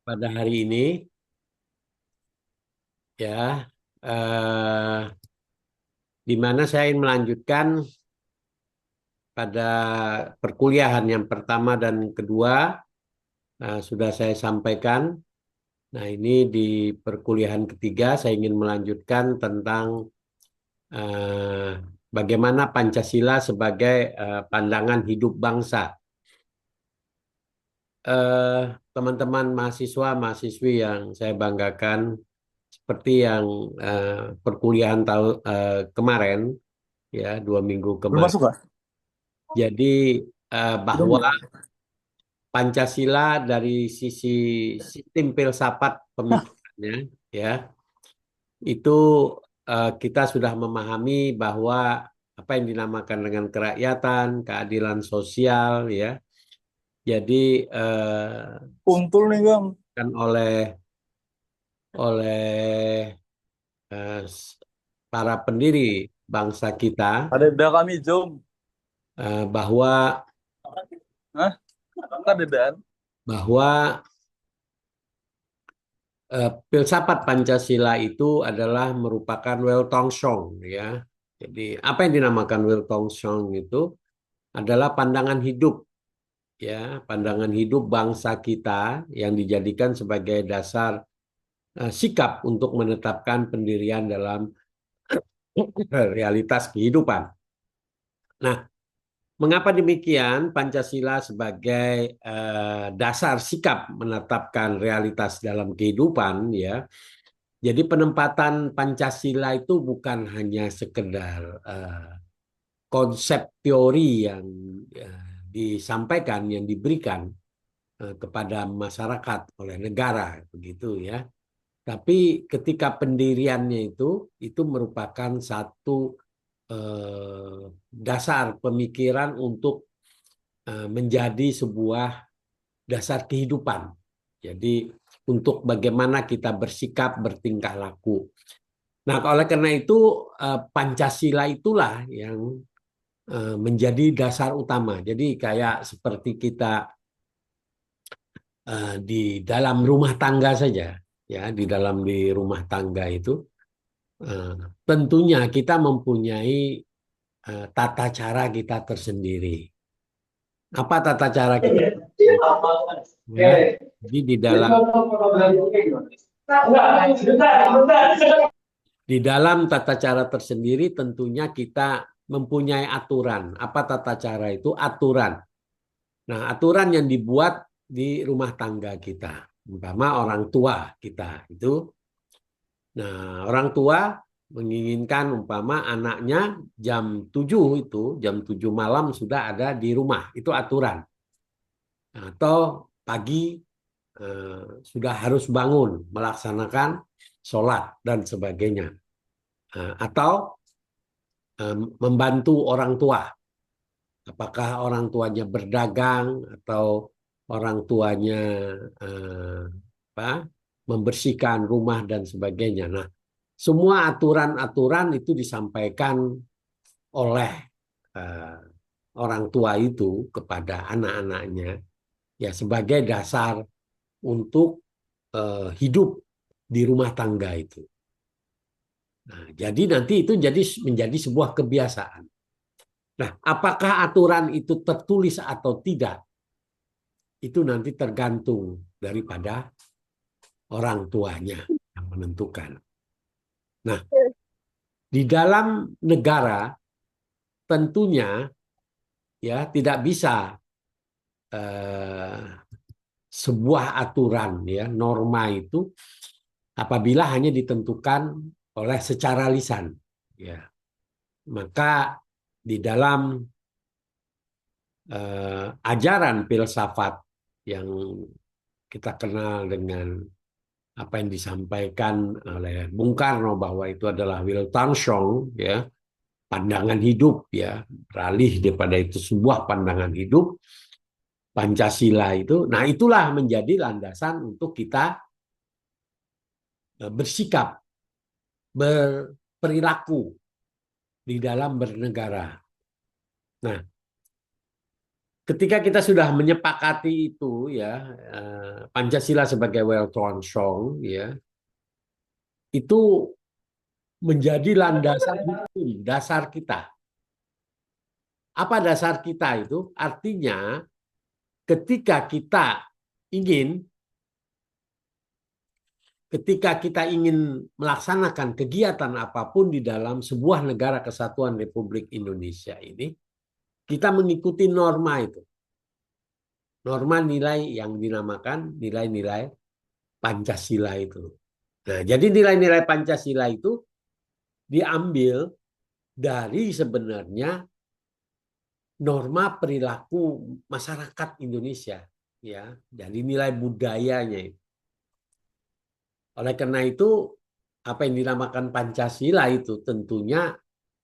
Pada hari ini ya di mana saya ingin melanjutkan pada perkuliahan yang pertama dan kedua sudah saya sampaikan. Nah, ini di perkuliahan ketiga saya ingin melanjutkan tentang eh, bagaimana Pancasila sebagai pandangan hidup bangsa. eh, Teman-teman mahasiswa, mahasiswi yang saya banggakan, seperti yang perkuliahan tahun kemarin, ya 2 minggu Belum kemarin. masuk kah? Jadi Belum bahwa ya? Pancasila dari sisi sistem filsafat pemikirannya, ya itu kita sudah memahami bahwa apa yang dinamakan dengan kerakyatan, keadilan sosial, ya. Jadi Untul nih, Bang. kan oleh para pendiri bangsa kita Ada kami, Jom. bahwa Hah? Ada dan. bahwa filsafat Pancasila itu adalah merupakan Weltanschauung, ya. Jadi apa yang dinamakan Weltanschauung itu adalah pandangan hidup, ya, pandangan hidup bangsa kita yang dijadikan sebagai dasar sikap untuk menetapkan pendirian dalam realitas kehidupan. Nah, mengapa demikian? Pancasila sebagai dasar sikap menetapkan realitas dalam kehidupan, ya. Jadi penempatan Pancasila itu bukan hanya sekedar konsep teori yang disampaikan, yang diberikan kepada masyarakat oleh negara, begitu ya. Tapi ketika pendiriannya itu merupakan satu dasar pemikiran untuk menjadi sebuah dasar kehidupan. Jadi untuk bagaimana kita bersikap, bertingkah laku. Nah, oleh karena itu Pancasila itulah yang menjadi dasar utama. Jadi kayak seperti kita di dalam rumah tangga saja, ya, di rumah tangga itu eh, tentunya kita mempunyai tata cara kita tersendiri. Apa tata cara kita? Ya, jadi di dalam tata cara tersendiri tentunya kita mempunyai aturan. Apa tata cara itu? Aturan. Nah, aturan yang dibuat di rumah tangga kita, umpama orang tua kita itu. Nah, orang tua menginginkan umpama anaknya jam 7 itu, jam 7 malam sudah ada di rumah. Itu aturan. Atau pagi sudah harus bangun melaksanakan sholat dan sebagainya. Atau membantu orang tua. Apakah orang tuanya berdagang atau orang tuanya eh, apa, membersihkan rumah dan sebagainya. Nah, semua aturan-aturan itu disampaikan oleh eh, orang tua itu kepada anak-anaknya, ya, sebagai dasar untuk hidup di rumah tangga itu. Nah, jadi nanti itu menjadi sebuah kebiasaan. Nah, apakah aturan itu tertulis atau tidak? Itu nanti tergantung daripada orang tuanya yang menentukan. Nah, di dalam negara tentunya ya tidak bisa eh, sebuah aturan, ya, norma itu apabila hanya ditentukan oleh secara lisan, ya. Maka di dalam ajaran filsafat yang kita kenal dengan apa yang disampaikan oleh Bung Karno bahwa itu adalah Weltanschauung, ya, pandangan hidup, ya, beralih daripada itu sebuah pandangan hidup. Pancasila itu, nah, itulah menjadi landasan untuk kita bersikap, berperilaku di dalam bernegara. Nah, ketika kita sudah menyepakati itu ya, Pancasila sebagai Weltone Song ya, itu menjadi landasan hukum dasar kita. Apa dasar kita itu? Artinya ketika kita ingin ketika kita ingin melaksanakan kegiatan apapun di dalam sebuah negara kesatuan Republik Indonesia ini, kita mengikuti norma itu. Norma nilai yang dinamakan nilai-nilai Pancasila itu. Nah, jadi nilai-nilai Pancasila itu diambil dari sebenarnya norma perilaku masyarakat Indonesia, ya. Jadi nilai budayanya itu. Oleh karena itu, apa yang dinamakan Pancasila itu tentunya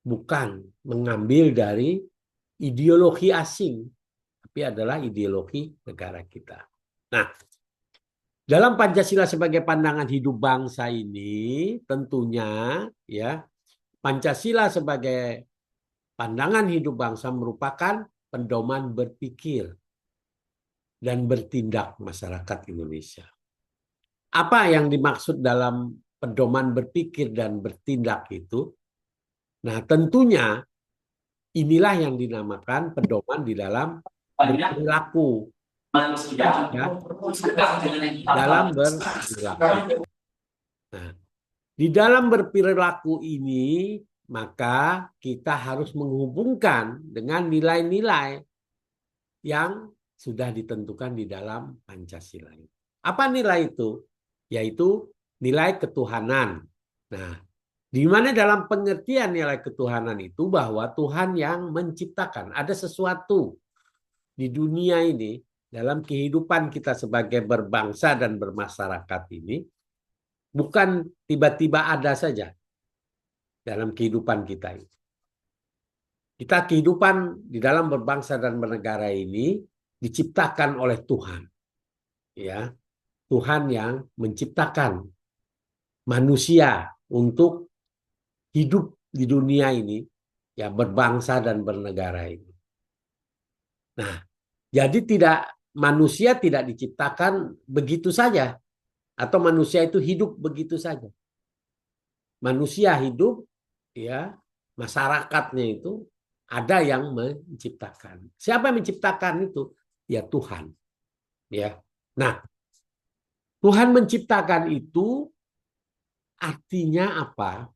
bukan mengambil dari ideologi asing, tapi adalah ideologi negara kita. Nah, dalam Pancasila sebagai pandangan hidup bangsa ini, tentunya ya Pancasila sebagai pandangan hidup bangsa merupakan pedoman berpikir dan bertindak masyarakat Indonesia. Apa yang dimaksud dalam pedoman berpikir dan bertindak itu? Nah, tentunya inilah yang dinamakan pedoman di dalam berperilaku. Ya, dalam berperilaku. Nah, di dalam berperilaku ini, maka kita harus menghubungkan dengan nilai-nilai yang sudah ditentukan di dalam Pancasila. Apa nilai itu? Yaitu nilai ketuhanan. Nah, di mana dalam pengertian nilai ketuhanan itu bahwa Tuhan yang menciptakan. Ada sesuatu di dunia ini, dalam kehidupan kita sebagai berbangsa dan bermasyarakat ini, bukan tiba-tiba ada saja dalam kehidupan kita ini. Kita kehidupan di dalam berbangsa dan bernegara ini diciptakan oleh Tuhan. Ya, Tuhan yang menciptakan manusia untuk hidup di dunia ini, ya berbangsa dan bernegara ini. Nah, jadi manusia tidak diciptakan begitu saja atau manusia itu hidup begitu saja. Manusia hidup, ya masyarakatnya itu ada yang menciptakan. Siapa yang menciptakan itu? Ya Tuhan. Ya. Nah, Tuhan menciptakan itu artinya apa?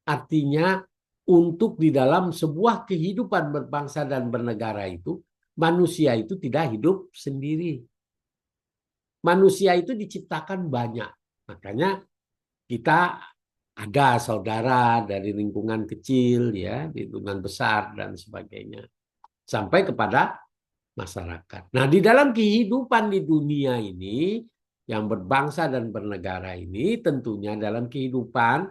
Artinya untuk di dalam sebuah kehidupan berbangsa dan bernegara itu, manusia itu tidak hidup sendiri. Manusia itu diciptakan banyak. Makanya kita ada saudara dari lingkungan kecil, ya, lingkungan besar dan sebagainya, sampai kepada masyarakat. Nah, di dalam kehidupan di dunia ini, yang berbangsa dan bernegara ini, tentunya dalam kehidupan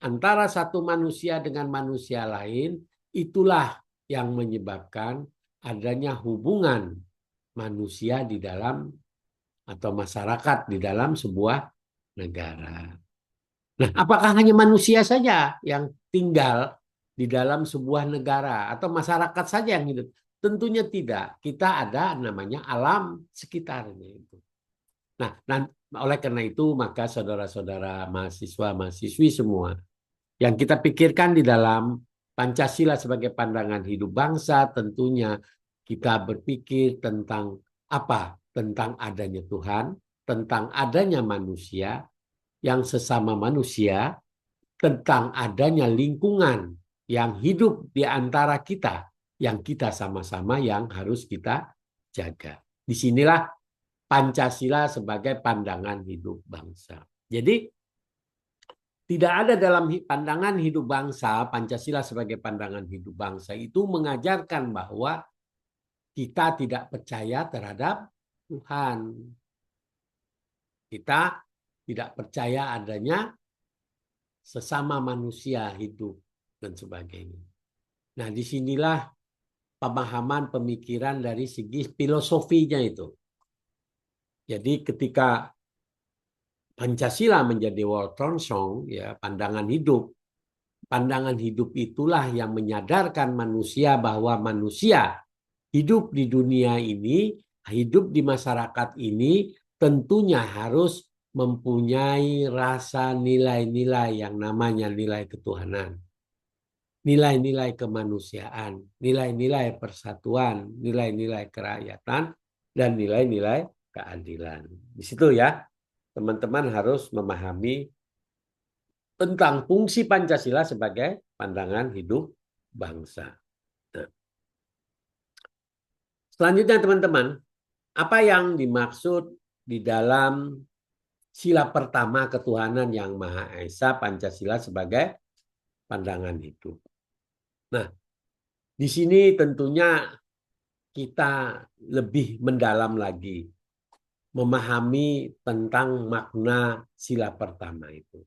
antara satu manusia dengan manusia lain, itulah yang menyebabkan adanya hubungan manusia di dalam atau masyarakat di dalam sebuah negara. Nah, apakah hanya manusia saja yang tinggal di dalam sebuah negara atau masyarakat saja yang hidup? Tentunya tidak. Kita ada namanya alam sekitarnya itu. Nah, oleh karena itu maka saudara-saudara mahasiswa-mahasiswi semua yang kita pikirkan di dalam Pancasila sebagai pandangan hidup bangsa, tentunya kita berpikir tentang apa? Tentang adanya Tuhan, tentang adanya manusia yang sesama manusia, tentang adanya lingkungan yang hidup di antara kita, yang kita sama-sama yang harus kita jaga. Disinilah Pancasila sebagai pandangan hidup bangsa. Jadi tidak ada dalam pandangan hidup bangsa, Pancasila sebagai pandangan hidup bangsa itu mengajarkan bahwa kita tidak percaya terhadap Tuhan. Kita tidak percaya adanya sesama manusia hidup dan sebagainya. Nah, disinilah pemahaman pemikiran dari segi filosofinya itu. Jadi ketika Pancasila menjadi Weltone Song, ya pandangan hidup itulah yang menyadarkan manusia bahwa manusia hidup di dunia ini, hidup di masyarakat ini tentunya harus mempunyai rasa nilai-nilai yang namanya nilai ketuhanan, nilai-nilai kemanusiaan, nilai-nilai persatuan, nilai-nilai kerakyatan, dan nilai-nilai keadilan. Di situ ya, teman-teman harus memahami tentang fungsi Pancasila sebagai pandangan hidup bangsa. Nah, selanjutnya teman-teman, apa yang dimaksud di dalam sila pertama ketuhanan yang Maha Esa Pancasila sebagai pandangan hidup? Nah, di sini tentunya kita lebih mendalam lagi memahami tentang makna sila pertama itu.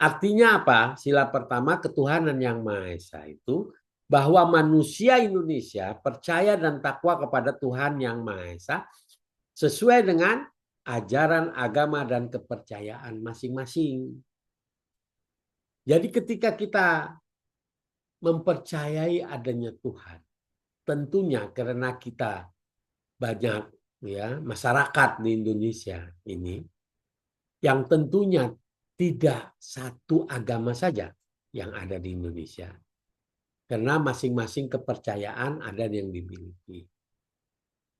Artinya apa? Sila pertama ketuhanan yang Maha Esa itu bahwa manusia Indonesia percaya dan takwa kepada Tuhan yang Maha Esa sesuai dengan ajaran agama dan kepercayaan masing-masing. Jadi ketika kita mempercayai adanya Tuhan, tentunya karena kita banyak ya masyarakat di Indonesia ini yang tentunya tidak satu agama saja yang ada di Indonesia. Karena masing-masing kepercayaan ada yang dimiliki.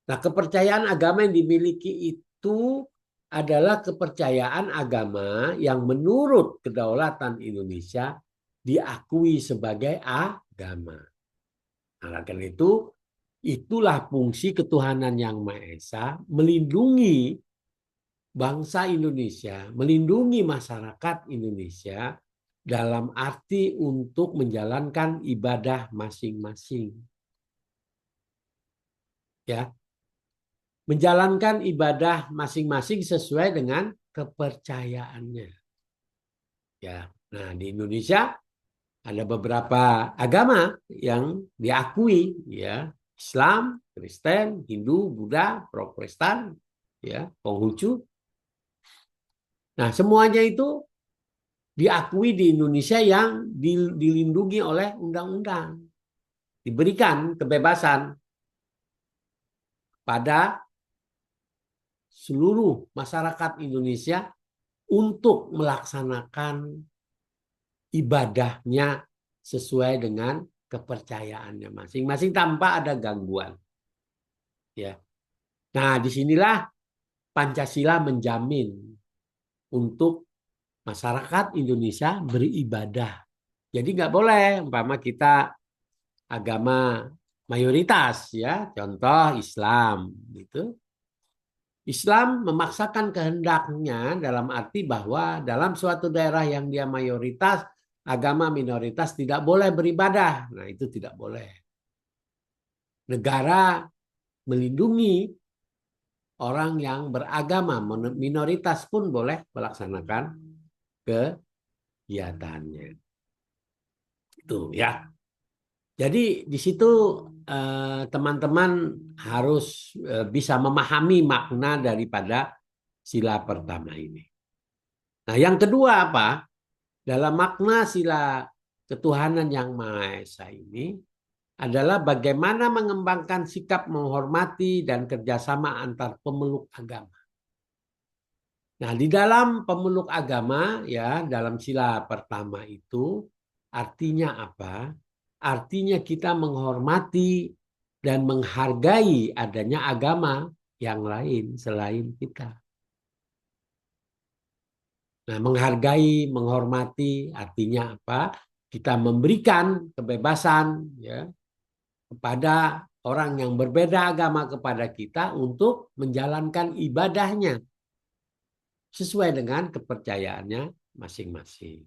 Nah, kepercayaan agama yang dimiliki itu adalah kepercayaan agama yang menurut kedaulatan Indonesia diakui sebagai agama. Nah, karena itu itulah fungsi ketuhanan yang Maha Esa melindungi bangsa Indonesia, melindungi masyarakat Indonesia dalam arti untuk menjalankan ibadah masing-masing. Ya. Menjalankan ibadah masing-masing sesuai dengan kepercayaannya. Ya. Nah, di Indonesia ada beberapa agama yang diakui, ya. Islam, Kristen, Hindu, Buddha, Protestan, ya, Konghucu. Nah, semuanya itu diakui di Indonesia yang dilindungi oleh undang-undang. Diberikan kebebasan pada seluruh masyarakat Indonesia untuk melaksanakan ibadahnya sesuai dengan kepercayaannya masing-masing tanpa ada gangguan. Ya. Nah, disinilah Pancasila menjamin untuk masyarakat Indonesia beribadah. Jadi nggak boleh umpama kita agama mayoritas ya, contoh Islam gitu. Islam memaksakan kehendaknya dalam arti bahwa dalam suatu daerah yang dia mayoritas, agama minoritas tidak boleh beribadah. Nah, itu tidak boleh. Negara melindungi orang yang beragama minoritas pun boleh melaksanakan kegiatannya. Itu ya. Jadi di situ teman-teman harus bisa memahami makna daripada sila pertama ini. Nah, yang kedua apa? Dalam makna sila ketuhanan yang Maha Esa ini adalah bagaimana mengembangkan sikap menghormati dan kerjasama antar pemeluk agama. Nah, di dalam pemeluk agama ya dalam sila pertama itu artinya apa? Artinya kita menghormati dan menghargai adanya agama yang lain selain kita. Nah, menghargai, menghormati artinya apa? Kita memberikan kebebasan ya kepada orang yang berbeda agama kepada kita untuk menjalankan ibadahnya sesuai dengan kepercayaannya masing-masing.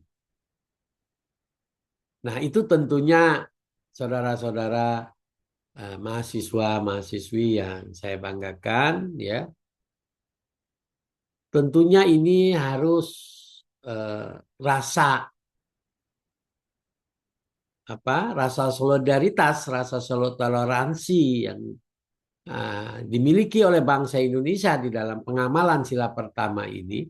Nah, itu tentunya saudara-saudara mahasiswa-mahasiswi yang saya banggakan ya. Tentunya ini harus rasa rasa solidaritas, rasa toleransi yang dimiliki oleh bangsa Indonesia di dalam pengamalan sila pertama ini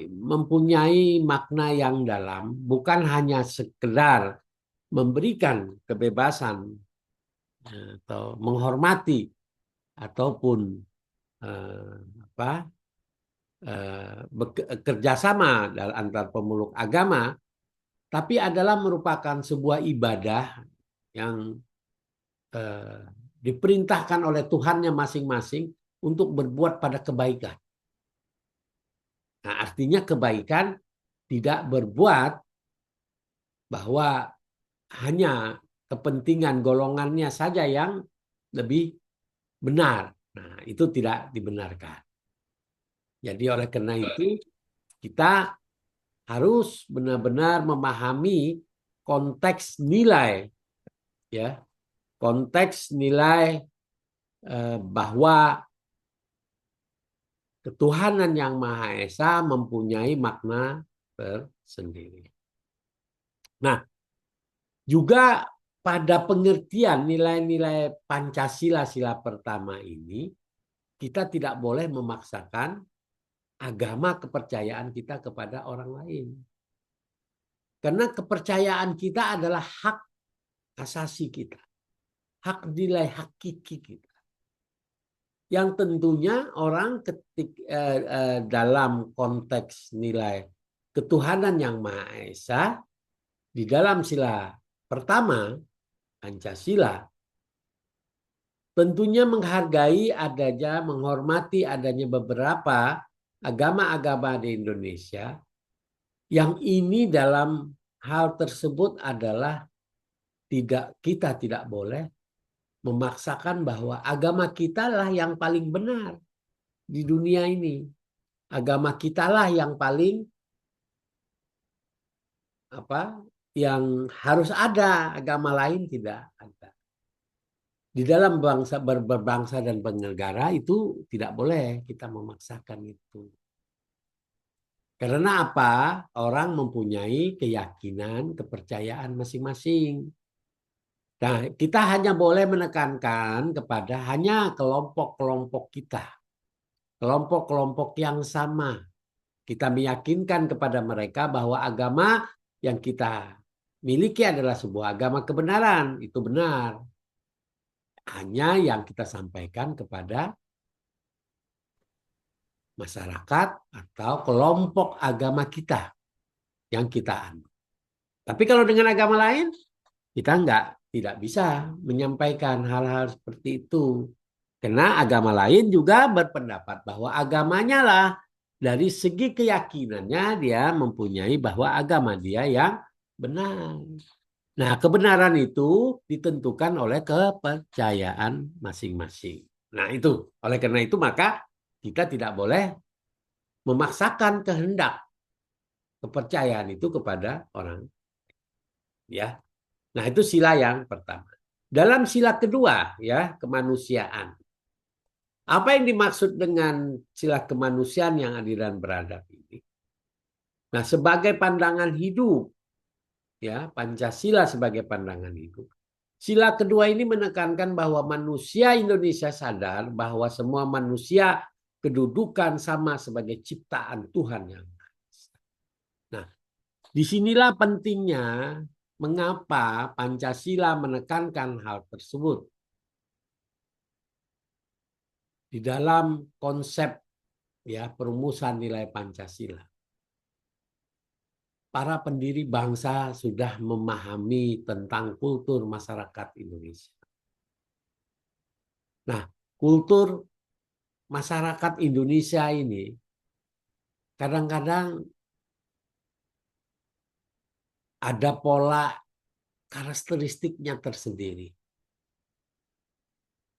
mempunyai makna yang dalam, bukan hanya sekedar memberikan kebebasan atau menghormati ataupun apa bekerja sama antar pemeluk agama, tapi adalah merupakan sebuah ibadah yang diperintahkan oleh Tuhannya masing-masing untuk berbuat pada kebaikan. Nah, artinya kebaikan tidak berbuat bahwa hanya kepentingan golongannya saja yang lebih benar. Nah, itu tidak dibenarkan. Jadi oleh karena itu kita harus benar-benar memahami konteks nilai, ya, konteks nilai bahwa ketuhanan yang Maha Esa mempunyai makna tersendiri. Nah, juga pada pengertian nilai-nilai Pancasila sila pertama ini, kita tidak boleh memaksakan agama kepercayaan kita kepada orang lain. Karena kepercayaan kita adalah hak asasi kita. Hak nilai hakiki kita. Yang tentunya orang dalam konteks nilai ketuhanan yang Maha Esa, di dalam sila pertama, Pancasila, tentunya menghargai adanya, menghormati adanya beberapa agama-agama di Indonesia, yang ini dalam hal tersebut adalah kita tidak boleh memaksakan bahwa agama kita lah yang paling benar di dunia ini. Agama kita lah yang paling yang harus ada, agama lain tidak ada. Di dalam berbangsa dan bernegara itu tidak boleh kita memaksakan itu. Karena apa? Orang mempunyai keyakinan, kepercayaan masing-masing. Nah, kita hanya boleh menekankan kepada hanya kelompok-kelompok kita. Kelompok-kelompok yang sama. Kita meyakinkan kepada mereka bahwa agama yang kita miliki adalah sebuah agama kebenaran. Itu benar. Hanya yang kita sampaikan kepada masyarakat atau kelompok agama kita yang kita anut. Tapi kalau dengan agama lain, kita tidak bisa menyampaikan hal-hal seperti itu. Karena agama lain juga berpendapat bahwa agamanya lah dari segi keyakinannya dia mempunyai bahwa agama dia yang benar. Nah, kebenaran itu ditentukan oleh kepercayaan masing-masing. Nah, itu. Oleh karena itu maka kita tidak boleh memaksakan kehendak kepercayaan itu kepada orang. Ya. Nah, itu sila yang pertama. Dalam sila kedua, ya, kemanusiaan. Apa yang dimaksud dengan sila kemanusiaan yang adil dan beradab ini? Nah, sebagai pandangan hidup, ya, Pancasila sebagai pandangan hidup. Sila kedua ini menekankan bahwa manusia Indonesia sadar bahwa semua manusia kedudukan sama sebagai ciptaan Tuhan yang Maha Esa. Nah, disinilah pentingnya mengapa Pancasila menekankan hal tersebut. Di dalam konsep, ya, perumusan nilai Pancasila. Para pendiri bangsa sudah memahami tentang kultur masyarakat Indonesia. Nah, kultur masyarakat Indonesia ini kadang-kadang ada pola karakteristiknya tersendiri.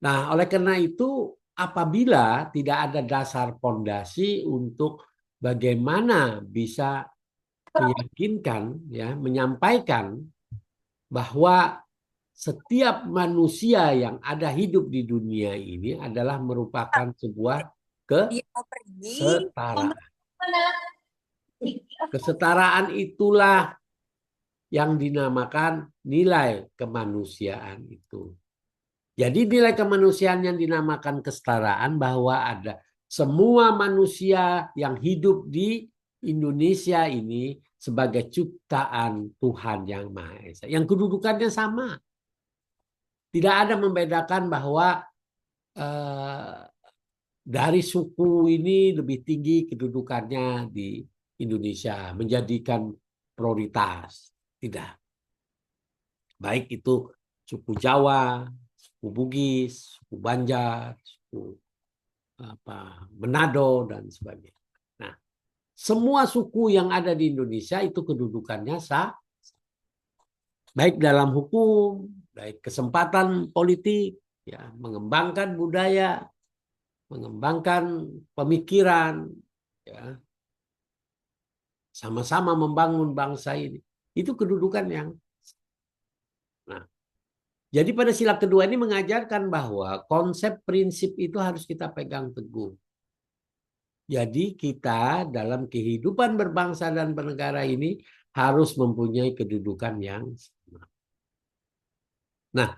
Nah, oleh karena itu, apabila tidak ada dasar fondasi untuk bagaimana bisa meyakinkan, ya, menyampaikan bahwa setiap manusia yang ada hidup di dunia ini adalah merupakan sebuah kesetaraan. Kesetaraan itulah yang dinamakan nilai kemanusiaan itu. Jadi nilai kemanusiaan yang dinamakan kesetaraan bahwa ada semua manusia yang hidup di Indonesia ini sebagai ciptaan Tuhan yang Maha Esa. Yang kedudukannya sama. Tidak ada membedakan bahwa dari suku ini lebih tinggi kedudukannya di Indonesia, menjadikan prioritas. Tidak. Baik itu suku Jawa, suku Bugis, suku Banjar, suku Manado dan sebagainya. Nah, semua suku yang ada di Indonesia itu kedudukannya sah, baik dalam hukum, baik kesempatan politik, ya, mengembangkan budaya, mengembangkan pemikiran, ya, sama-sama membangun bangsa ini. Itu kedudukan yang. Nah, jadi pada sila kedua ini mengajarkan bahwa konsep prinsip itu harus kita pegang teguh. Jadi kita dalam kehidupan berbangsa dan bernegara ini harus mempunyai kedudukan yang sama. Nah,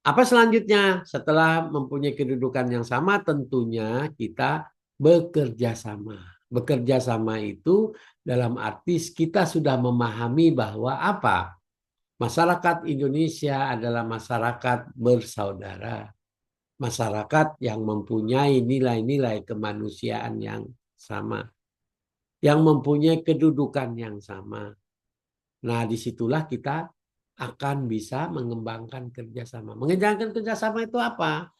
apa selanjutnya? Setelah mempunyai kedudukan yang sama, tentunya kita bekerja sama. Bekerja sama itu dalam arti kita sudah memahami bahwa apa? Masyarakat Indonesia adalah masyarakat bersaudara. Masyarakat yang mempunyai nilai-nilai kemanusiaan yang sama. Yang mempunyai kedudukan yang sama. Nah, disitulah kita akan bisa mengembangkan kerjasama. Mengembangkan kerjasama itu apa?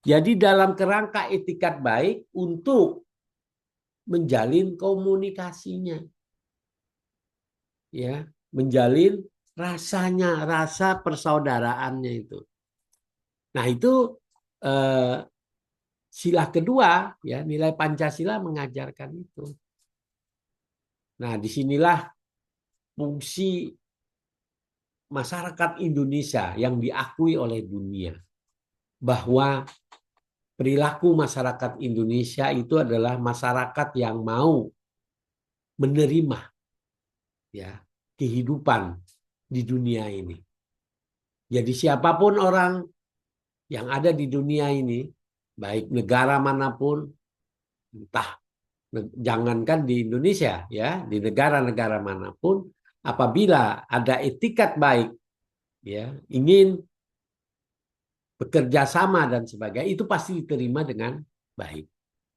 Jadi dalam kerangka etikat baik untuk menjalin komunikasinya. Ya, menjalin rasanya, rasa persaudaraannya itu. Nah, itu sila kedua, ya, nilai Pancasila mengajarkan itu. Nah, disinilah fungsi masyarakat Indonesia yang diakui oleh dunia. Bahwa perilaku masyarakat Indonesia itu adalah masyarakat yang mau menerima, ya, kehidupan di dunia ini. Jadi siapapun orang yang ada di dunia ini, baik negara manapun, entah jangankan di Indonesia, ya, di negara-negara manapun, apabila ada etikat baik, ya, ingin bekerja sama dan sebagainya, itu pasti diterima dengan baik.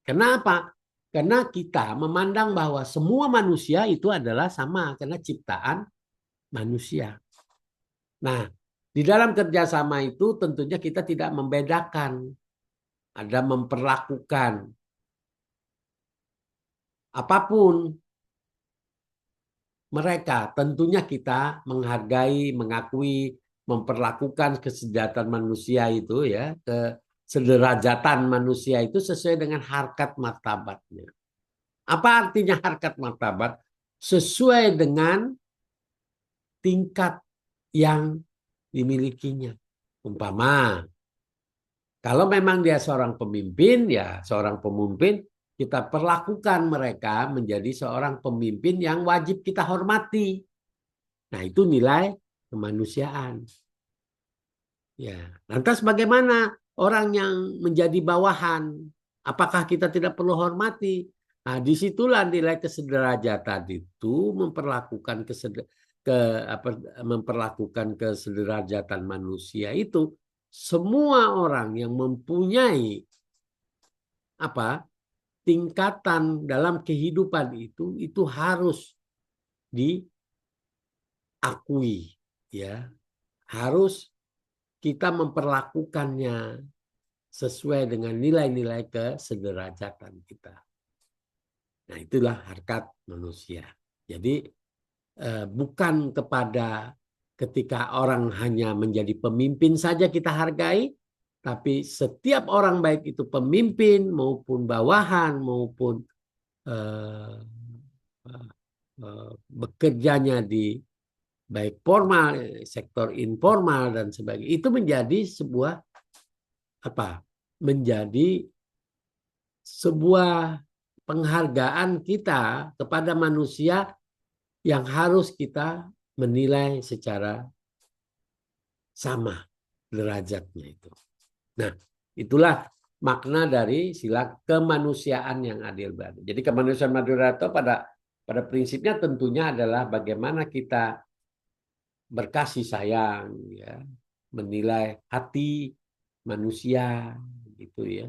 Kenapa? Karena kita memandang bahwa semua manusia itu adalah sama karena ciptaan manusia. Nah, di dalam kerjasama itu tentunya kita tidak membedakan, ada memperlakukan apapun mereka. Tentunya kita menghargai, mengakui, memperlakukan kesejahteraan manusia itu, ya, kesederajatan manusia itu sesuai dengan harkat martabatnya. Apa artinya harkat martabat? Sesuai dengan tingkat yang dimilikinya. Umpama, kalau memang dia seorang pemimpin, ya seorang pemimpin, kita perlakukan mereka menjadi seorang pemimpin yang wajib kita hormati. Nah, itu nilai kemanusiaan. Ya, lantas bagaimana orang yang menjadi bawahan? Apakah kita tidak perlu hormati? Nah, disitulah nilai kesederajatan itu memperlakukan kesederajatan manusia itu semua orang yang mempunyai apa tingkatan dalam kehidupan itu harus diakui, ya, harus kita memperlakukannya sesuai dengan nilai-nilai kesederajatan kita. Nah, itulah harkat manusia. Jadi bukan kepada ketika orang hanya menjadi pemimpin saja kita hargai, tapi setiap orang baik itu pemimpin maupun bawahan maupun eh, bekerjanya di baik formal, sektor informal dan sebagainya, itu menjadi sebuah apa? Menjadi sebuah penghargaan kita kepada manusia yang harus kita menilai secara sama derajatnya itu. Nah, itulah makna dari sila kemanusiaan yang adil beradil. Jadi kemanusiaan adil beradil pada prinsipnya tentunya adalah bagaimana kita berkasih sayang, ya, menilai hati manusia gitu ya.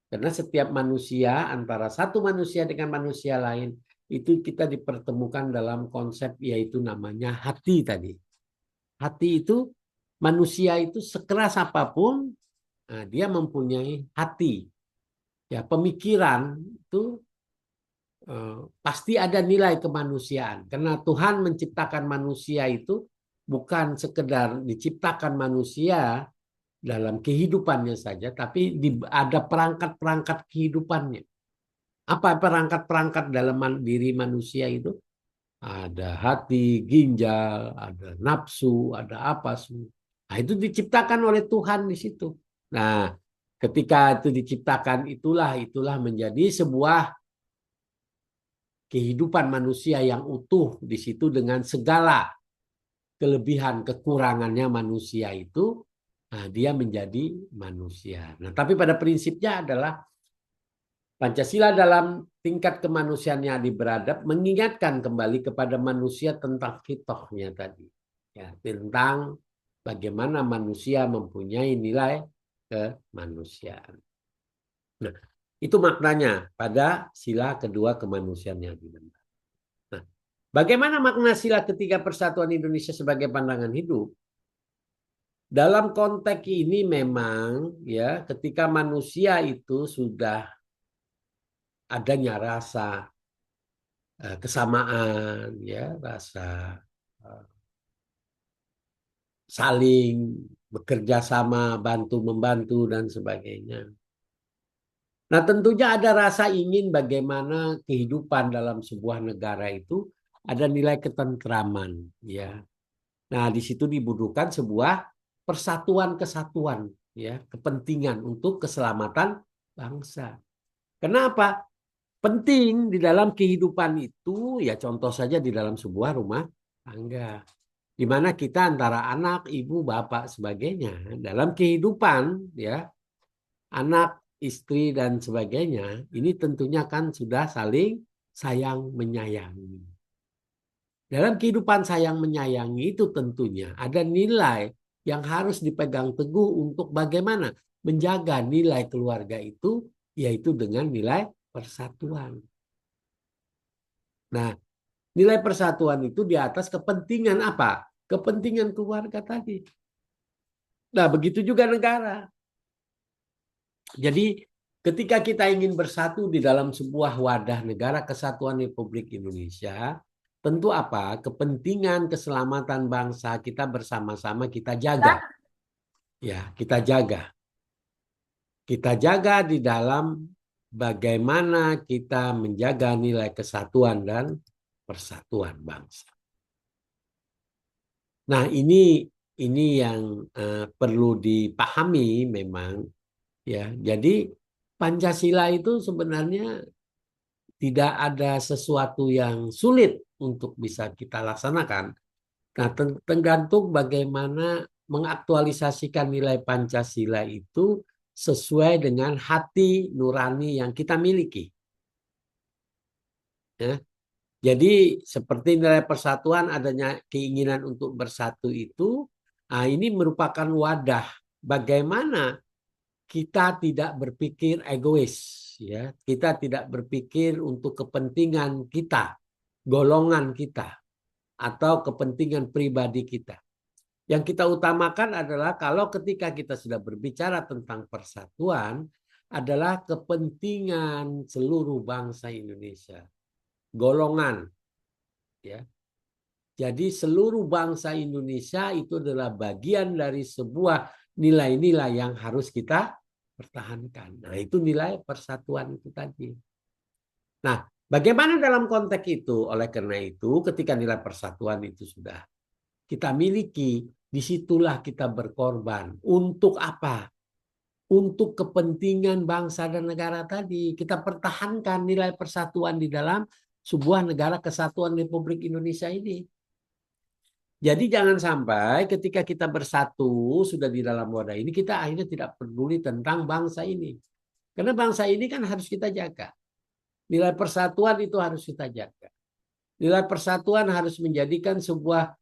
Karena setiap manusia antara satu manusia dengan manusia lain itu kita dipertemukan dalam konsep yaitu namanya hati tadi. Hati itu manusia itu sekeras apapun dia mempunyai hati. Ya, pemikiran itu pasti ada nilai kemanusiaan. Karena Tuhan menciptakan manusia itu bukan sekedar diciptakan manusia dalam kehidupannya saja, tapi ada perangkat-perangkat kehidupannya. Apa perangkat-perangkat dalam diri manusia itu? Ada hati, ginjal, ada nafsu, ada apa semua. Nah, itu diciptakan oleh Tuhan di situ. Nah, ketika itu diciptakan itulah menjadi sebuah kehidupan manusia yang utuh di situ dengan segala kelebihan kekurangannya manusia itu, nah, dia menjadi manusia. Nah, tapi pada prinsipnya adalah Pancasila dalam tingkat kemanusiaannya di beradab mengingatkan kembali kepada manusia tentang fitohnya tadi. Ya, tentang bagaimana manusia mempunyai nilai kemanusiaan. Nah, itu maknanya pada sila kedua kemanusiaan yang dibentuk. Nah, bagaimana makna sila ketiga persatuan Indonesia sebagai pandangan hidup? Dalam konteks ini memang ya ketika manusia itu sudah adanya rasa kesamaan ya, rasa saling bekerja sama, bantu membantu dan sebagainya. Nah, tentunya ada rasa ingin bagaimana kehidupan dalam sebuah negara itu ada nilai ketentraman ya. Nah, di situ dibutuhkan sebuah persatuan kesatuan ya, kepentingan untuk keselamatan bangsa. Kenapa? Penting di dalam kehidupan itu ya contoh saja di dalam sebuah rumah tangga. Di mana kita antara anak, ibu, bapak sebagainya dalam kehidupan ya anak, istri dan sebagainya ini tentunya kan sudah saling sayang menyayangi. Dalam kehidupan sayang menyayangi itu tentunya ada nilai yang harus dipegang teguh untuk bagaimana menjaga nilai keluarga itu yaitu dengan nilai persatuan. Nah, nilai persatuan itu di atas kepentingan apa? Kepentingan keluarga tadi. Nah, begitu juga negara. Jadi, ketika kita ingin bersatu di dalam sebuah wadah negara kesatuan Republik Indonesia, tentu apa? Kepentingan keselamatan bangsa kita bersama-sama kita jaga. Ya, kita jaga. Kita jaga di dalam bagaimana kita menjaga nilai kesatuan dan persatuan bangsa. Nah, ini yang perlu dipahami memang ya. Jadi Pancasila itu sebenarnya tidak ada sesuatu yang sulit untuk bisa kita laksanakan. Nah, tergantung bagaimana mengaktualisasikan nilai Pancasila itu sesuai dengan hati nurani yang kita miliki. Ya. Jadi seperti nilai persatuan adanya keinginan untuk bersatu itu, ini merupakan wadah bagaimana kita tidak berpikir egois, ya. Kita tidak berpikir untuk kepentingan kita, golongan kita, atau kepentingan pribadi kita. Yang kita utamakan adalah kalau ketika kita sudah berbicara tentang persatuan adalah kepentingan seluruh bangsa Indonesia, golongan, ya. Jadi seluruh bangsa Indonesia itu adalah bagian dari sebuah nilai-nilai yang harus kita pertahankan. Nah, itu nilai persatuan itu tadi. Nah, bagaimana dalam konteks itu? Oleh karena itu, ketika nilai persatuan itu sudah kita miliki, disitulah kita berkorban. Untuk apa? Untuk kepentingan bangsa dan negara tadi. Kita pertahankan nilai persatuan di dalam sebuah negara kesatuan Republik Indonesia ini. Jadi jangan sampai ketika kita bersatu sudah di dalam wadah ini kita akhirnya tidak peduli tentang bangsa ini. Karena bangsa ini kan harus kita jaga. Nilai persatuan itu harus kita jaga. Nilai persatuan harus menjadikan sebuah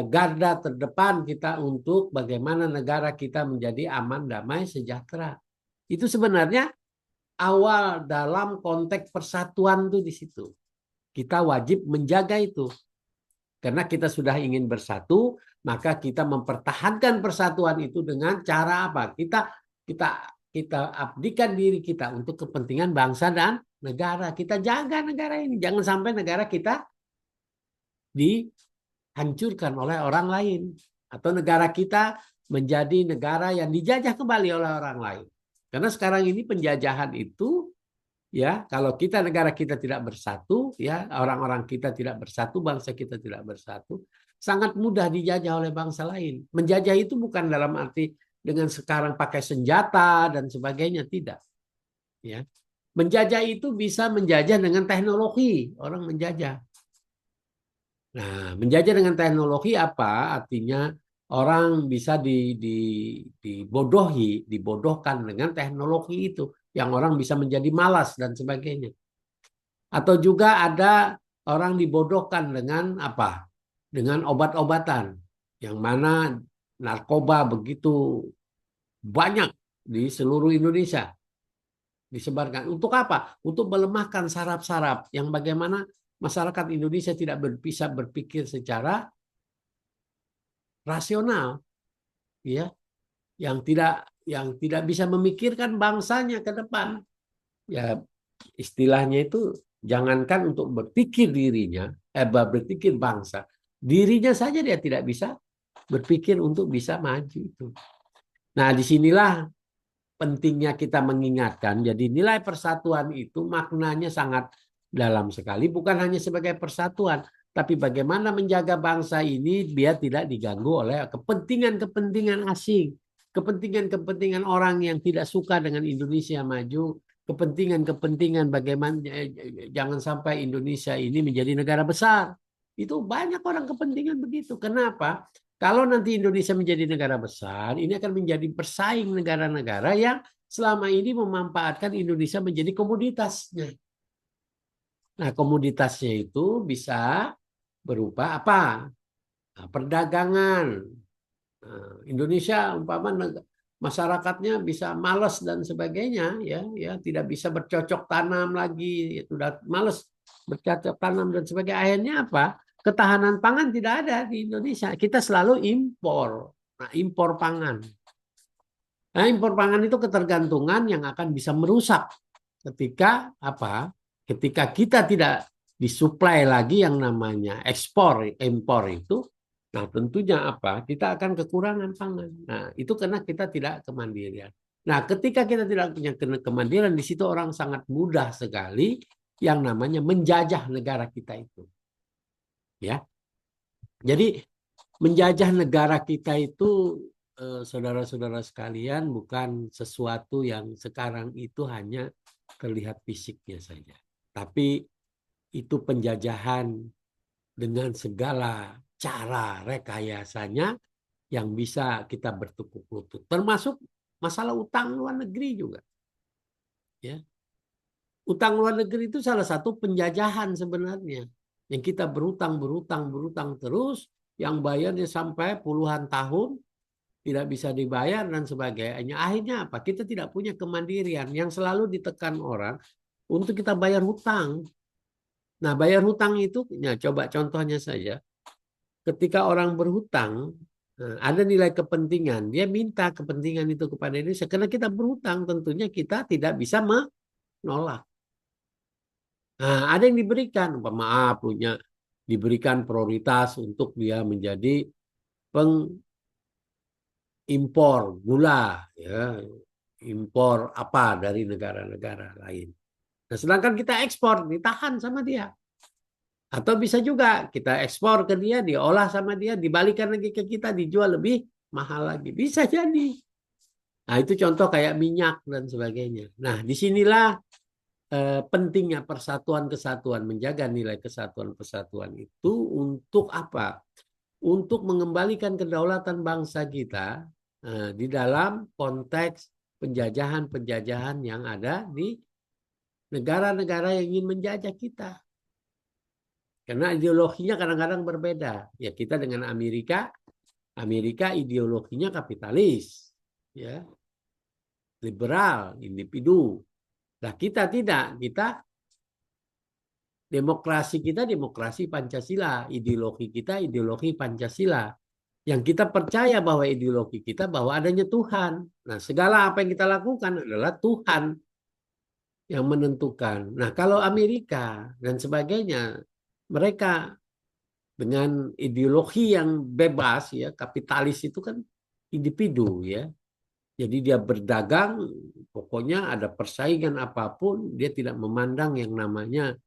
garda terdepan kita untuk bagaimana negara kita menjadi aman, damai, sejahtera. Itu sebenarnya awal dalam konteks persatuan tuh di situ. Kita wajib menjaga itu. Karena kita sudah ingin bersatu, maka kita mempertahankan persatuan itu dengan cara apa? Kita abdikan diri kita untuk kepentingan bangsa dan negara. Kita jaga negara ini. Jangan sampai negara kita dihancurkan oleh orang lain. Atau negara kita menjadi negara yang dijajah kembali oleh orang lain. Karena sekarang ini penjajahan itu, ya, kalau kita negara kita tidak bersatu, ya, orang-orang kita tidak bersatu, bangsa kita tidak bersatu, sangat mudah dijajah oleh bangsa lain. Menjajah itu bukan dalam arti dengan sekarang pakai senjata dan sebagainya, tidak. Ya, menjajah itu bisa menjajah dengan teknologi, orang menjajah. Nah, menjajah dengan teknologi apa? Artinya orang bisa dibodohkan dengan teknologi itu, yang orang bisa menjadi malas dan sebagainya. Atau juga ada orang dibodohkan dengan apa? Dengan obat-obatan, yang mana narkoba begitu banyak di seluruh Indonesia disebarkan. Untuk apa? Untuk melemahkan saraf-saraf yang bagaimana masyarakat Indonesia tidak bisa berpikir secara rasional, ya, yang tidak bisa memikirkan bangsanya ke depan. Ya, istilahnya itu jangankan untuk berpikir dirinya, berpikir bangsa, dirinya saja dia tidak bisa berpikir untuk bisa maju itu. Nah, disinilah pentingnya kita mengingatkan. Jadi nilai persatuan itu maknanya sangat dalam sekali, bukan hanya sebagai persatuan, tapi bagaimana menjaga bangsa ini biar tidak diganggu oleh kepentingan-kepentingan asing, kepentingan-kepentingan orang yang tidak suka dengan Indonesia maju, kepentingan-kepentingan bagaimana jangan sampai Indonesia ini menjadi negara besar. Itu banyak orang kepentingan begitu. Kenapa? Kalau nanti Indonesia menjadi negara besar, ini akan menjadi persaing negara-negara yang selama ini memanfaatkan Indonesia menjadi komoditasnya. Nah, komoditasnya itu bisa berupa apa? Nah, perdagangan. Nah, Indonesia umpama masyarakatnya bisa malas dan sebagainya, ya tidak bisa bercocok tanam lagi, sudah malas bercocok tanam dan sebagainya. Akhirnya apa? Ketahanan pangan tidak ada di Indonesia. Kita selalu impor. Nah, impor pangan. Nah, impor pangan itu ketergantungan yang akan bisa merusak ketika apa? Ketika kita tidak disuplai lagi yang namanya ekspor, impor itu. Nah, tentunya apa? Kita akan kekurangan pangan. Nah, itu karena kita tidak kemandirian. Nah, ketika kita tidak punya kemandirian, di situ orang sangat mudah sekali yang namanya menjajah negara kita itu. Ya, jadi menjajah negara kita itu, saudara-saudara sekalian, bukan sesuatu yang sekarang itu hanya terlihat fisiknya saja, tapi itu penjajahan dengan segala cara rekayasanya yang bisa kita bertukuk lutut, termasuk masalah utang luar negeri juga. Ya, utang luar negeri itu salah satu penjajahan sebenarnya. Yang kita berutang terus, yang bayarnya sampai puluhan tahun, tidak bisa dibayar dan sebagainya. Akhirnya apa? Kita tidak punya kemandirian yang selalu ditekan orang untuk kita bayar hutang. Nah, bayar hutang itu, ya coba contohnya saja. Ketika orang berhutang, ada nilai kepentingan. Dia minta kepentingan itu kepada Indonesia. Karena kita berhutang, tentunya kita tidak bisa menolak. Nah, ada yang diberikan, maaf, diberikan prioritas untuk dia menjadi pengimpor gula, ya, impor apa dari negara-negara lain. Nah, sedangkan kita ekspor, ditahan sama dia. Atau bisa juga kita ekspor ke dia, diolah sama dia, dibalikan lagi ke kita, dijual lebih mahal lagi. Bisa jadi. Nah, itu contoh kayak minyak dan sebagainya. Nah, disinilah pentingnya persatuan kesatuan, menjaga nilai kesatuan persatuan itu untuk apa? Untuk mengembalikan kedaulatan bangsa kita di dalam konteks penjajahan-penjajahan yang ada di negara-negara yang ingin menjajah kita. Karena ideologinya kadang-kadang berbeda. Ya kita dengan Amerika, Amerika ideologinya kapitalis, ya, liberal, individu. Nah, kita tidak, kita demokrasi Pancasila, ideologi kita ideologi Pancasila. Yang kita percaya bahwa ideologi kita bahwa adanya Tuhan. Nah, segala apa yang kita lakukan adalah Tuhan yang menentukan. Nah, kalau Amerika dan sebagainya, mereka dengan ideologi yang bebas ya, kapitalis itu kan individu ya. Jadi dia berdagang, pokoknya ada persaingan apapun, dia tidak memandang yang namanya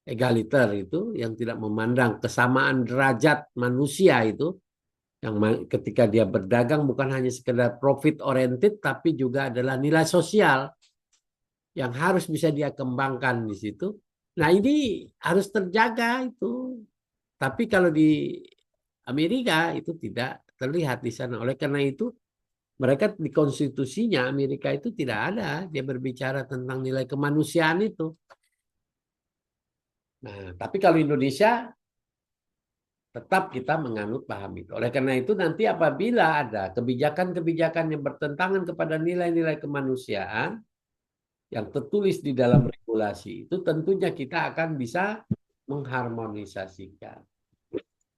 egaliter itu, yang tidak memandang kesamaan derajat manusia itu, yang ketika dia berdagang bukan hanya sekedar profit oriented, tapi juga adalah nilai sosial yang harus bisa dia kembangkan di situ. Nah ini harus terjaga itu. Tapi kalau di Amerika itu tidak terlihat di sana. Oleh karena itu mereka di konstitusinya Amerika itu tidak ada. Dia berbicara tentang nilai kemanusiaan itu. Nah, tapi kalau Indonesia tetap kita menganut paham itu. Oleh karena itu nanti apabila ada kebijakan-kebijakan yang bertentangan kepada nilai-nilai kemanusiaan yang tertulis di dalam regulasi itu tentunya kita akan bisa mengharmonisasikan.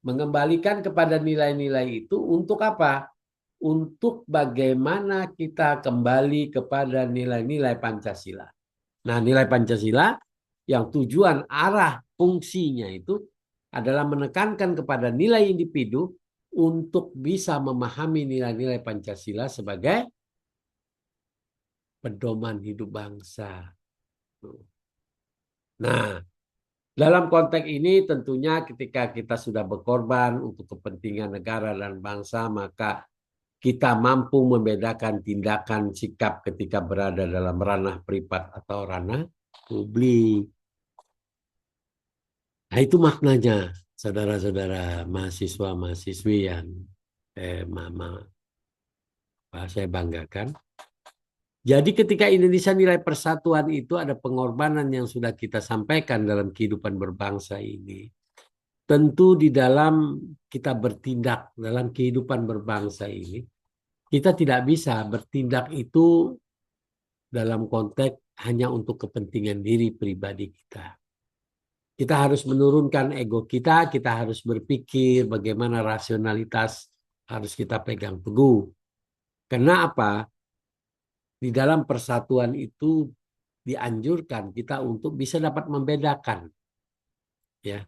Mengembalikan kepada nilai-nilai itu untuk apa? Untuk bagaimana kita kembali kepada nilai-nilai Pancasila. Nah, nilai Pancasila yang tujuan arah fungsinya itu adalah menekankan kepada nilai individu untuk bisa memahami nilai-nilai Pancasila sebagai pedoman hidup bangsa. Nah, dalam konteks ini tentunya ketika kita sudah berkorban untuk kepentingan negara dan bangsa, maka kita mampu membedakan tindakan sikap ketika berada dalam ranah privat atau ranah publik. Nah itu maknanya, saudara-saudara mahasiswa-mahasiswi yang saya banggakan. Jadi ketika Indonesia nilai persatuan itu ada pengorbanan yang sudah kita sampaikan dalam kehidupan berbangsa ini. Tentu di dalam kita bertindak dalam kehidupan berbangsa ini, kita tidak bisa bertindak itu dalam konteks hanya untuk kepentingan diri pribadi kita. Kita harus menurunkan ego kita harus berpikir bagaimana rasionalitas harus kita pegang teguh. Karena apa? Di dalam persatuan itu dianjurkan kita untuk bisa dapat membedakan ya,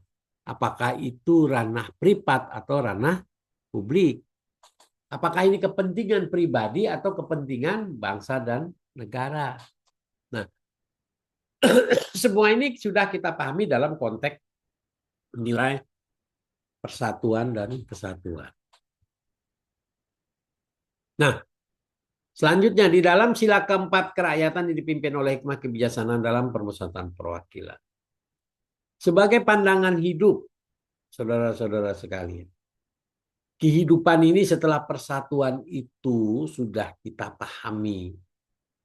apakah itu ranah privat atau ranah publik. Apakah ini kepentingan pribadi atau kepentingan bangsa dan negara. Nah, semua ini sudah kita pahami dalam konteks nilai persatuan dan kesatuan. Nah, selanjutnya di dalam sila keempat kerakyatan yang dipimpin oleh hikmah kebijaksanaan dalam permusyawaratan perwakilan. Sebagai pandangan hidup, saudara-saudara sekalian, kehidupan ini setelah persatuan itu sudah kita pahami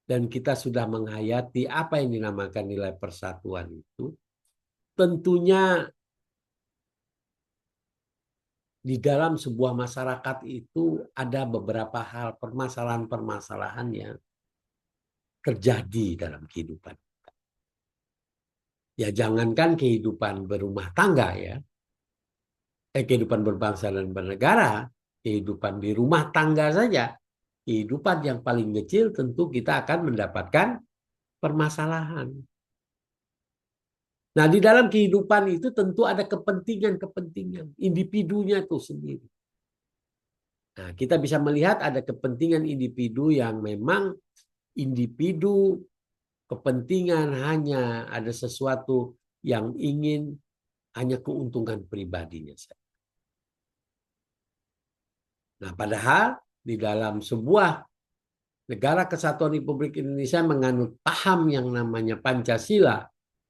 dan kita sudah menghayati apa yang dinamakan nilai persatuan itu. Tentunya di dalam sebuah masyarakat itu ada beberapa hal permasalahan-permasalahan yang terjadi dalam kehidupan. Ya jangankan kehidupan berumah tangga ya, kehidupan berbangsa dan bernegara, kehidupan di rumah tangga saja, kehidupan yang paling kecil tentu kita akan mendapatkan permasalahan. Nah, di dalam kehidupan itu tentu ada kepentingan-kepentingan individunya itu sendiri. Nah, kita bisa melihat ada kepentingan individu yang memang individu kepentingan hanya ada sesuatu yang ingin hanya keuntungan pribadinya saja. Nah, padahal di dalam sebuah negara kesatuan Republik Indonesia menganut paham yang namanya Pancasila,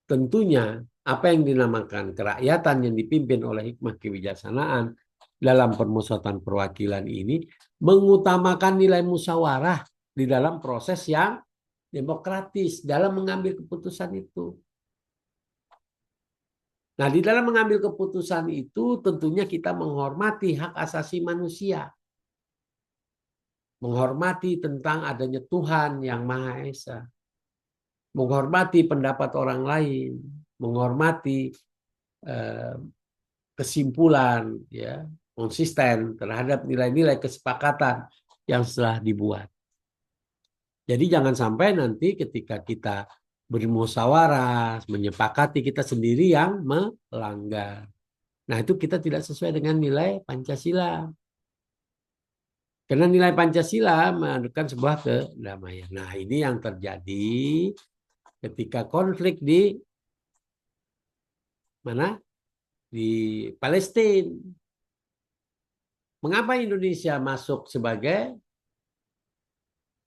tentunya apa yang dinamakan kerakyatan yang dipimpin oleh hikmah kebijaksanaan dalam permusyawaratan perwakilan ini mengutamakan nilai musyawarah di dalam proses yang demokratis dalam mengambil keputusan itu. Nah, di dalam mengambil keputusan itu tentunya kita menghormati hak asasi manusia. Menghormati tentang adanya Tuhan yang Maha Esa. Menghormati pendapat orang lain. Menghormati eh, kesimpulan, ya, konsisten terhadap nilai-nilai kesepakatan yang setelah dibuat. Jadi jangan sampai nanti ketika kita bermusyawarah, menyepakati kita sendiri yang melanggar. Nah, itu kita tidak sesuai dengan nilai Pancasila. Karena nilai Pancasila menunjukkan sebuah kedamaian. Nah, ini yang terjadi ketika konflik di mana? Di Palestina. Mengapa Indonesia masuk sebagai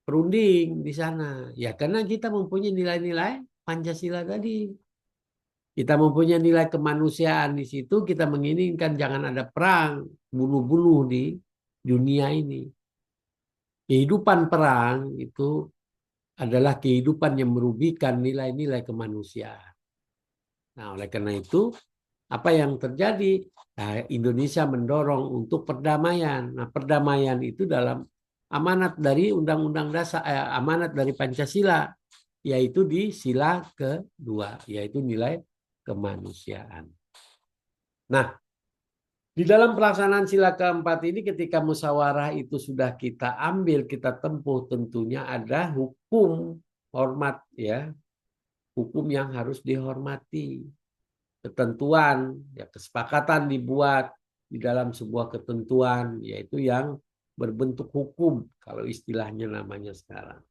perunding di sana? Ya, karena kita mempunyai nilai-nilai Pancasila tadi. Kita mempunyai nilai kemanusiaan di situ, kita menginginkan jangan ada perang, bunuh-bunuh di dunia ini. Kehidupan perang itu adalah kehidupan yang merugikan nilai-nilai kemanusiaan. Nah, oleh karena itu, apa yang terjadi? Nah, Indonesia mendorong untuk perdamaian. Nah, perdamaian itu dalam amanat dari Undang-Undang Dasar, amanat dari Pancasila, yaitu di sila kedua, yaitu nilai kemanusiaan. Nah, di dalam pelaksanaan sila keempat ini ketika musyawarah itu sudah kita ambil, kita tempuh, tentunya ada hukum hormat, ya. Hukum yang harus dihormati. Ketentuan, ya, kesepakatan dibuat di dalam sebuah ketentuan, yaitu yang berbentuk hukum kalau istilahnya namanya sekarang.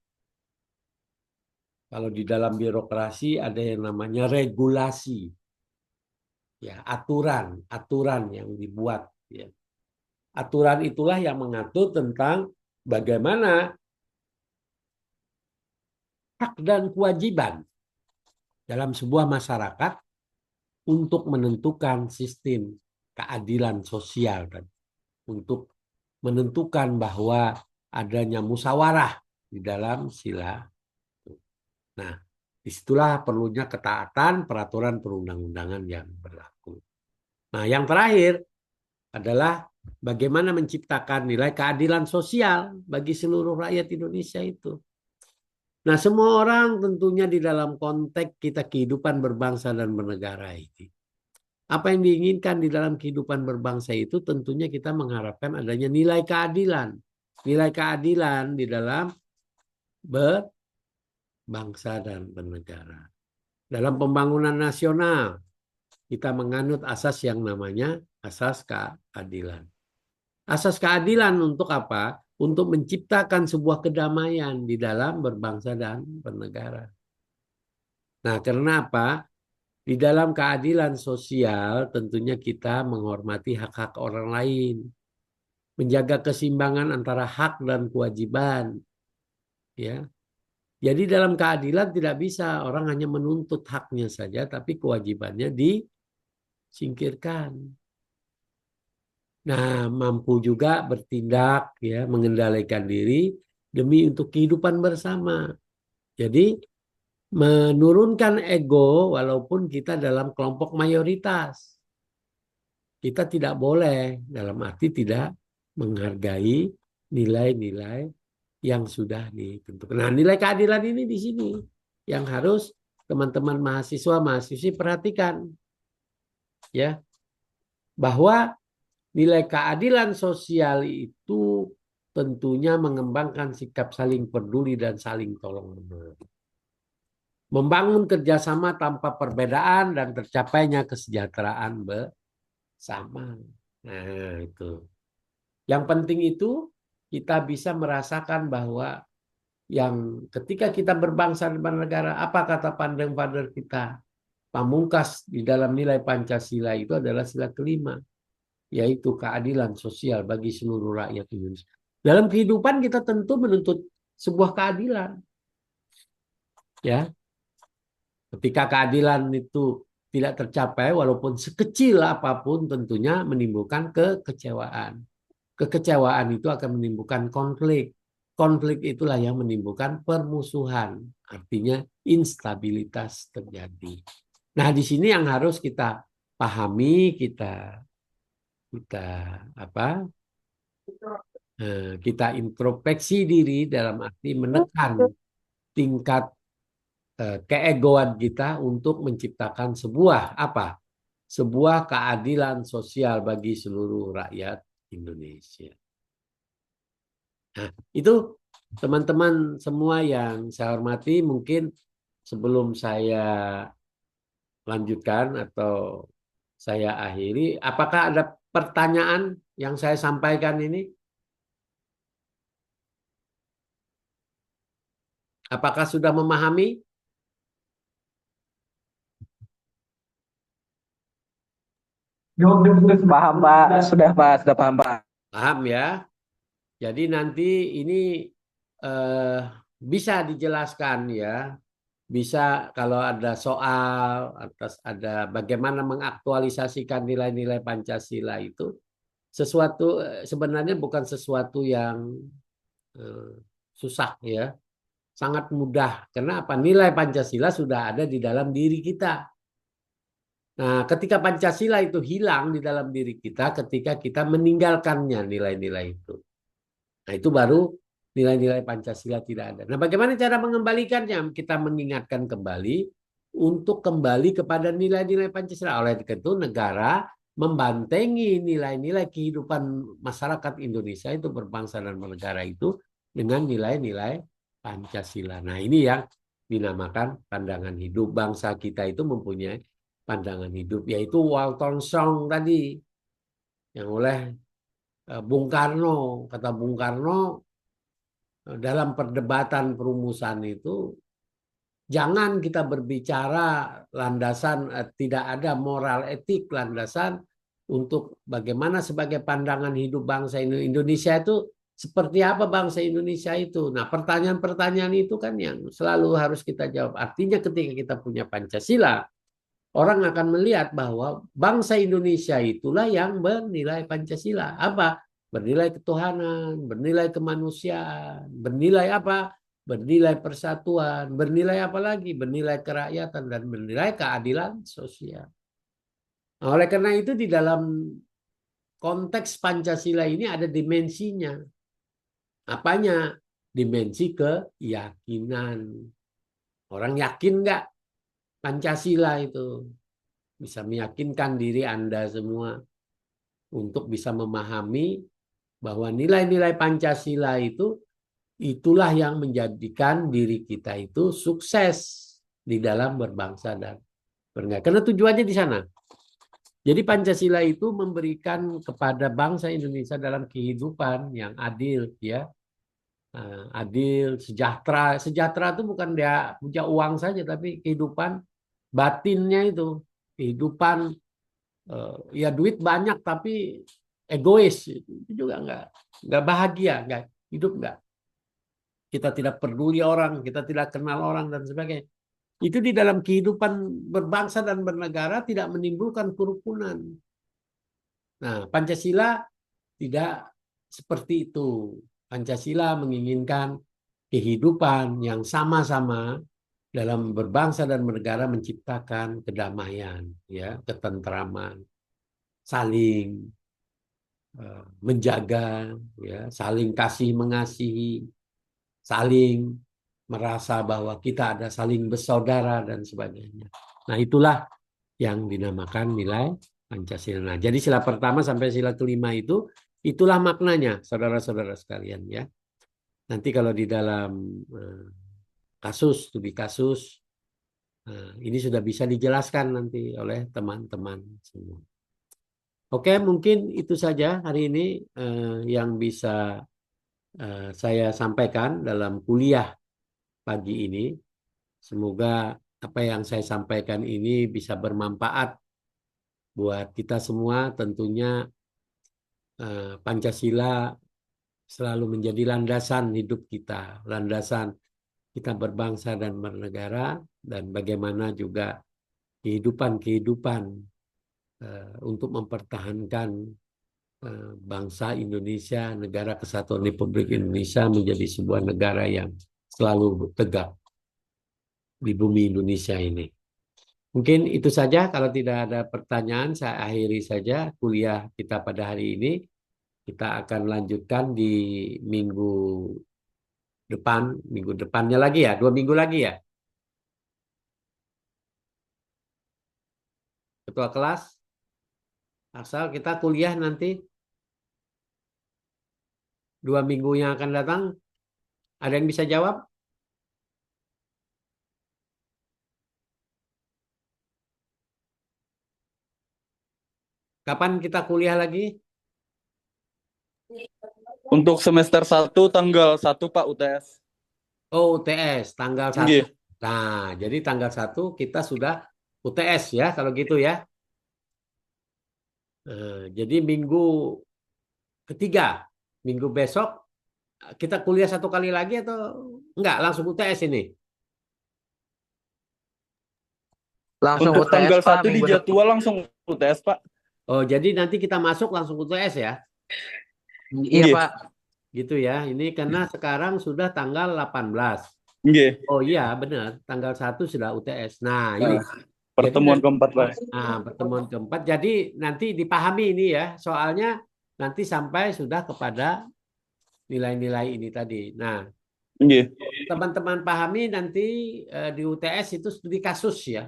Kalau di dalam birokrasi ada yang namanya regulasi. Ya, aturan yang dibuat, ya. Aturan itulah yang mengatur tentang bagaimana hak dan kewajiban dalam sebuah masyarakat untuk menentukan sistem keadilan sosial dan untuk menentukan bahwa adanya musyawarah di dalam sila. Nah, disitulah perlunya ketaatan peraturan perundang-undangan yang berlaku. Nah, yang terakhir adalah bagaimana menciptakan nilai keadilan sosial bagi seluruh rakyat Indonesia itu. Nah, semua orang tentunya di dalam konteks kita kehidupan berbangsa dan bernegara ini. Apa yang diinginkan di dalam kehidupan berbangsa itu tentunya kita mengharapkan adanya nilai keadilan. Nilai keadilan di dalam berbangsa dan bernegara. Dalam pembangunan nasional, kita menganut asas yang namanya asas keadilan. Asas keadilan untuk apa? Untuk menciptakan sebuah kedamaian di dalam berbangsa dan bernegara. Nah, karena apa? Di dalam keadilan sosial tentunya kita menghormati hak-hak orang lain. Menjaga keseimbangan antara hak dan kewajiban. Ya. Jadi dalam keadilan tidak bisa orang hanya menuntut haknya saja, tapi kewajibannya disingkirkan. Nah, mampu juga bertindak, ya, mengendalikan diri demi untuk kehidupan bersama. Jadi menurunkan ego walaupun kita dalam kelompok mayoritas. Kita tidak boleh dalam arti tidak menghargai nilai-nilai yang sudah ditentukan. Nah, nilai keadilan ini di sini yang harus teman-teman mahasiswa-mahasiswi perhatikan, ya, bahwa nilai keadilan sosial itu tentunya mengembangkan sikap saling peduli dan saling tolong-menolong. Membangun kerjasama tanpa perbedaan dan tercapainya kesejahteraan bersama. Nah, itu. Yang penting itu kita bisa merasakan bahwa yang ketika kita berbangsa dan bernegara, apa kata pandang father kita? Pamungkas di dalam nilai Pancasila itu adalah sila kelima, yaitu keadilan sosial bagi seluruh rakyat Indonesia. Dalam kehidupan kita tentu menuntut sebuah keadilan. Ya, ketika keadilan itu tidak tercapai, walaupun sekecil apapun tentunya menimbulkan kekecewaan. Kekecewaan itu akan menimbulkan konflik. Konflik itulah yang menimbulkan permusuhan. Artinya instabilitas terjadi. Nah, di sini yang harus kita pahami, kita apa? Kita introspeksi diri dalam arti menekan tingkat keegoan kita untuk menciptakan sebuah apa? Sebuah keadilan sosial bagi seluruh rakyat Indonesia. Nah, itu teman-teman semua yang saya hormati, mungkin sebelum saya lanjutkan atau saya akhiri, apakah ada pertanyaan yang saya sampaikan ini? Apakah sudah memahami? Paham Pak, sudah Pak, sudah paham Pak. Paham ya? Jadi nanti ini eh, bisa dijelaskan ya. Bisa kalau ada soal atas ada bagaimana mengaktualisasikan nilai-nilai Pancasila itu sesuatu sebenarnya bukan sesuatu yang eh, susah ya. Sangat mudah. Karena apa? Nilai Pancasila sudah ada di dalam diri kita. Nah, ketika Pancasila itu hilang di dalam diri kita, ketika kita meninggalkannya nilai-nilai itu. Nah, itu baru nilai-nilai Pancasila tidak ada. Nah, bagaimana cara mengembalikannya? Kita mengingatkan kembali untuk kembali kepada nilai-nilai Pancasila. Oleh itu, negara membantengi nilai-nilai kehidupan masyarakat Indonesia itu berbangsa dan bernegara itu dengan nilai-nilai Pancasila. Nah, ini yang dinamakan pandangan hidup. Bangsa kita itu mempunyai pandangan hidup, yaitu Walton Song tadi yang oleh Bung Karno. Kata Bung Karno dalam perdebatan perumusan itu, jangan kita berbicara landasan tidak ada moral etik landasan untuk bagaimana sebagai pandangan hidup bangsa Indonesia itu seperti apa bangsa Indonesia itu. Nah, pertanyaan-pertanyaan itu kan yang selalu harus kita jawab. Artinya ketika kita punya Pancasila, orang akan melihat bahwa bangsa Indonesia itulah yang bernilai Pancasila. Apa? Bernilai ketuhanan, bernilai kemanusiaan, bernilai apa? Bernilai persatuan, bernilai apa lagi? Bernilai kerakyatan dan bernilai keadilan sosial. Nah, oleh karena itu di dalam konteks Pancasila ini ada dimensinya. Apanya? Dimensi keyakinan. Orang yakin nggak Pancasila itu? Bisa meyakinkan diri Anda semua untuk bisa memahami bahwa nilai-nilai Pancasila itu itulah yang menjadikan diri kita itu sukses di dalam berbangsa dan bernegara. Karena tujuannya di sana. Jadi Pancasila itu memberikan kepada bangsa Indonesia dalam kehidupan yang adil, ya, adil, sejahtera. Sejahtera itu bukan dia punya uang saja, tapi kehidupan batinnya itu, kehidupan ya duit banyak tapi egois itu juga nggak bahagia, nggak hidup, nggak, kita tidak peduli orang, kita tidak kenal orang dan sebagainya. Itu di dalam kehidupan berbangsa dan bernegara tidak menimbulkan kerukunan. Nah, Pancasila tidak seperti itu. Pancasila menginginkan kehidupan yang sama-sama dalam berbangsa dan bernegara, menciptakan kedamaian, ya, ketentraman, saling menjaga, ya, saling kasih mengasihi, saling merasa bahwa kita ada saling bersaudara dan sebagainya. Nah, itulah yang dinamakan nilai Pancasila. Nah, jadi sila pertama sampai sila kelima itu itulah maknanya, saudara-saudara sekalian, ya. Nanti kalau di dalam studi kasus, ini sudah bisa dijelaskan nanti oleh teman-teman semua. Oke, mungkin itu saja hari ini yang bisa saya sampaikan dalam kuliah pagi ini. Semoga apa yang saya sampaikan ini bisa bermanfaat buat kita semua. Tentunya Pancasila selalu menjadi landasan hidup kita, landasan kita berbangsa dan bernegara, dan bagaimana juga kehidupan-kehidupan untuk mempertahankan bangsa Indonesia, negara kesatuan Republik Indonesia menjadi sebuah negara yang selalu tegak di bumi Indonesia ini. Mungkin itu saja. Kalau tidak ada pertanyaan, saya akhiri saja kuliah kita pada hari ini. Kita akan lanjutkan di minggu depan, minggu depannya lagi ya, 2 minggu lagi ya, ketua kelas. Asal kita kuliah nanti 2 minggu yang akan datang, ada yang bisa jawab? Kapan kita kuliah lagi? Untuk semester 1 tanggal 1 Pak UTS. Oh, UTS tanggal 1. Nggih. Nah, jadi tanggal 1 kita sudah UTS ya, kalau gitu ya. Jadi minggu ketiga, minggu besok kita kuliah 1 kali lagi atau enggak? Langsung UTS ini. Langsung Untuk UTS tanggal Pak 1 di minggu depan. jadwal langsung UTS Pak. Oh, jadi nanti kita masuk langsung UTS ya, Iya Nggih. Pak. gitu ya. Ini karena sekarang sudah tanggal 18. Nggih. Oh iya, benar. Tanggal 1 sudah UTS. Nah, ini. Nah, Jadi pertemuan keempat Pak. pertemuan keempat. Jadi nanti dipahami ini ya, soalnya nanti sampai sudah kepada nilai-nilai ini tadi. Nah, Nggih. teman-teman pahami nanti di UTS itu studi kasus ya.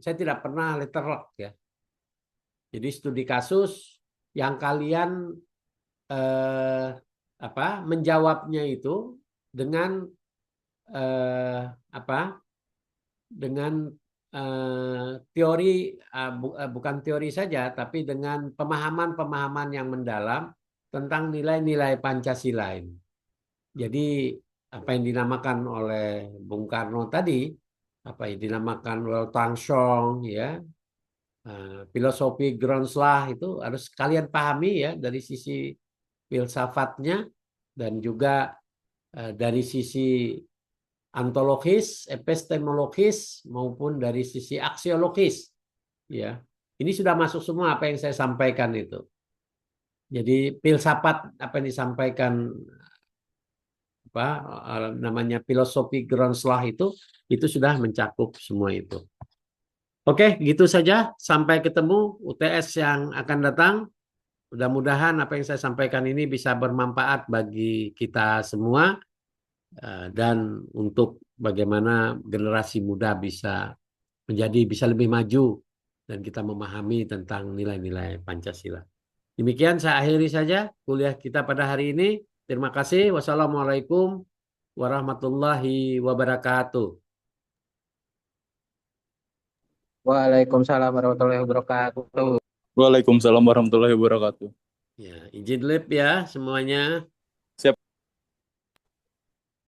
Saya tidak pernah letterlock ya. Jadi studi kasus yang kalian eh, menjawabnya itu dengan eh, apa? Dengan teori bukan teori saja, tapi dengan pemahaman-pemahaman yang mendalam tentang nilai-nilai Pancasila ini. Jadi apa yang dinamakan oleh Bung Karno tadi, apa yang dinamakan Weltanschauung ya, filosofi Groundslag itu harus kalian pahami ya dari sisi filsafatnya dan juga dari sisi antologis, epistemologis maupun dari sisi aksiologis ya. Ini sudah masuk semua apa yang saya sampaikan itu. Jadi filsafat apa yang disampaikan apa namanya filosofi Groundslag itu sudah mencakup semua itu. Oke, gitu saja. Sampai ketemu UTS yang akan datang. Mudah-mudahan apa yang saya sampaikan ini bisa bermanfaat bagi kita semua dan untuk bagaimana generasi muda bisa lebih maju dan kita memahami tentang nilai-nilai Pancasila. Demikian saya akhiri saja kuliah kita pada hari ini. Terima kasih. Wassalamualaikum warahmatullahi wabarakatuh. Waalaikumsalam warahmatullahi wabarakatuh. Waalaikumsalam warahmatullahi wabarakatuh. Ya, izin lip ya semuanya.